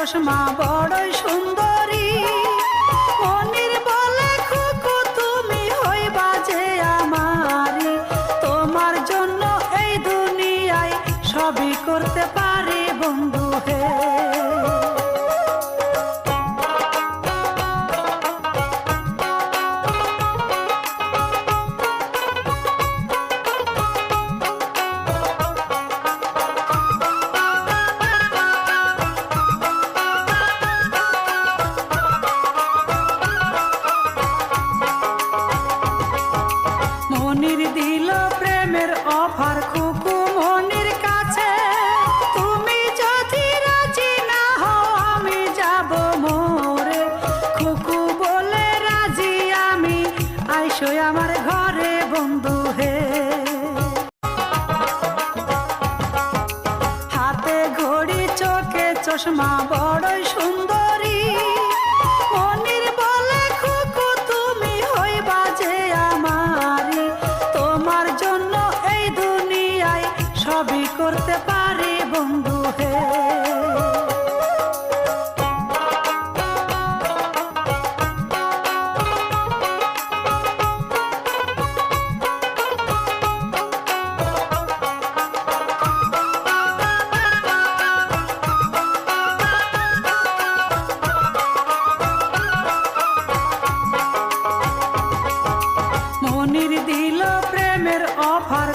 চশমা বড়ই সুন্দরী। মনির বলে খুকু তুমি হইবা যে আমারি, তোমার জন্য এই দুনিয়ায় সবই করতে পারি বন্ধু হে। মনির দিল প্রেমের অফার খুকু মনির কাছে, তুমি যদি রাজি না হও আমি যাব মোরে। খুকু বলে রাজি আমি, আইসো আমার ঘরে বন্ধু হে। হাতে ঘড়ি চোখে চশমা বড়ই সুন্দরী। মনির বলে খুকু তুমি হইবা যে আমারি, তোমার জন্য এই দুনিয়ায় সবই করতে পারি বন্ধু হে। মনির দিল প্রেমের অফার।